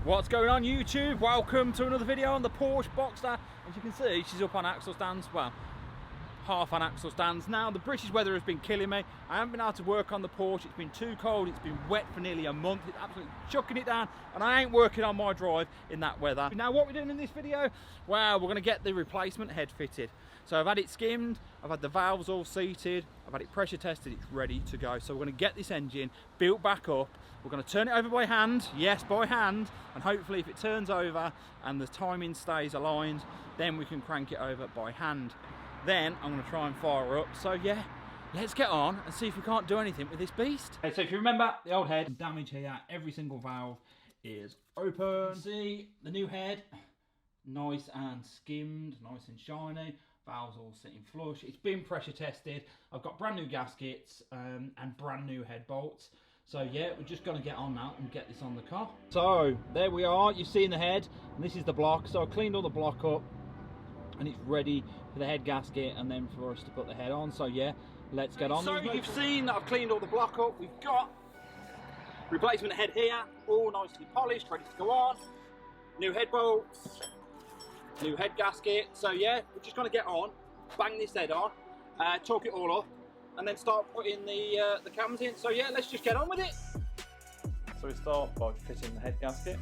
What's going on YouTube? Welcome to another video on the Porsche Boxster. As you can see, she's up on axle stands, well, half on axle stands. Now the British weather has been killing me. I haven't been able to work on the Porsche. It's been too cold, it's been wet for nearly a month. It's absolutely chucking it down and I ain't working on my drive in that weather. Now what we're doing in this video, well, we're going to get the replacement head fitted. So I've had it skimmed, I've had the valves all seated, I've had it pressure tested, it's ready to go. So we're going to get this engine built back up. We're going to turn it over by hand, yes, by hand, and hopefully if it turns over and the timing stays aligned, then we can crank it over by hand. Then I'm going to try and fire up. So yeah, let's get on and see if we can't do anything with this beast. Okay, so if you remember the old head, damage here, every single valve is open. See the new head, nice and skimmed, nice and shiny. Valves all sitting flush. It's been pressure tested. I've got brand new gaskets and brand new head bolts. So yeah, we're just going to get on now and get this on the car. So there we are. You've seen the head, and this is the block. So I cleaned all the block up, and it's ready for the head gasket and then for us to put the head on. So yeah, let's get on. So you've seen that I've cleaned all the block up. We've got replacement head here, all nicely polished, ready to go on. New head bolts. New head gasket. So yeah, we're just going to get on, bang this head on, torque it all up, and then start putting the cams in. So yeah, let's just get on with it. So we start by fitting the head gasket.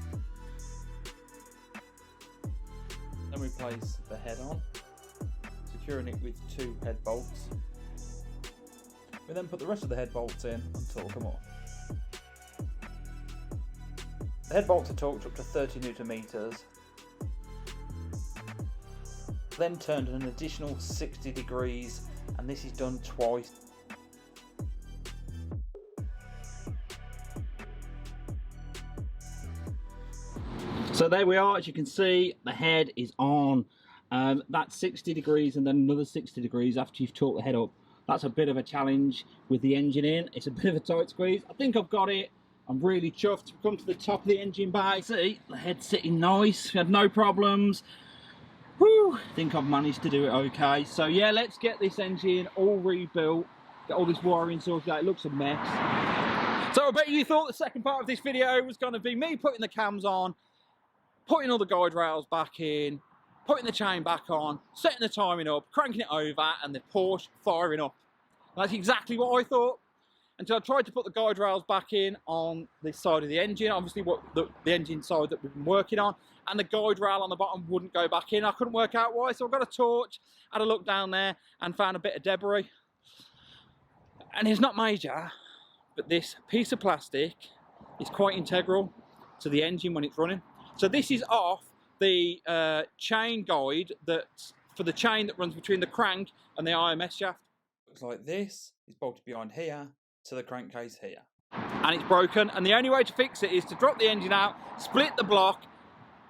Then we place the head on, securing it with 2 head bolts. We then put the rest of the head bolts in and torque them off. The head bolts are torqued up to 30 Newton meters. Then turned an additional 60 degrees, and this is done twice. So there we are. As you can see, the head is on. That's 60 degrees and then another 60 degrees after you've torqued the head up. That's a bit of a challenge with the engine in. It's a bit of a tight squeeze. I think I've got it. I'm really chuffed to come to the top of the engine bay. See, the head's sitting nice. We had no problems. Whew, I think I've managed to do it okay. So yeah, let's get this engine all rebuilt, get all this wiring sorted out. It looks a mess. So I bet you thought the second part of this video was going to be me putting the cams on, putting all the guide rails back in, putting the chain back on, setting the timing up, cranking it over, and the Porsche firing up. That's exactly what I thought. Until I tried to put the guide rails back in on this side of the engine, obviously what the engine side that we've been working on, and the guide rail on the bottom wouldn't go back in. I couldn't work out why, so I got a torch, had a look down there, and found a bit of debris. And it's not major, but this piece of plastic is quite integral to the engine when it's running. So this is off the chain guide that's for the chain that runs between the crank and the IMS shaft. Looks like this is bolted behind here to the crankcase here. And it's broken, and the only way to fix it is to drop the engine out, split the block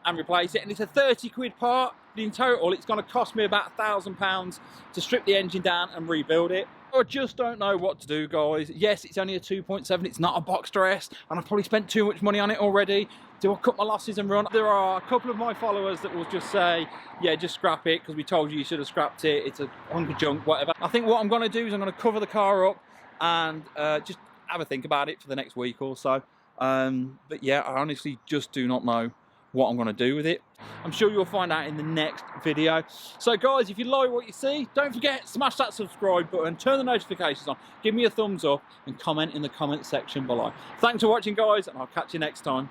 and replace it, and it's a 30 quid part. In total it's going to cost me about £1,000 to strip the engine down and rebuild it. I just don't know what to do, guys. Yes, it's only a 2.7, it's not a Boxster S, and I've probably spent too much money on it already. Do I cut my losses and run? There are a couple of my followers that will just say, yeah, just scrap it because we told you you should have scrapped it, it's a hunk of junk, whatever. I think what I'm going to do is I'm going to cover the car up and just have a think about it for the next week or so. But yeah, I honestly just do not know what I'm going to do with it. I'm sure you'll find out in the next video. So guys, if you like what you see, don't forget, smash that subscribe button, turn the notifications on, give me a thumbs up and comment in the comment section below. Thanks for watching guys, and I'll catch you next time.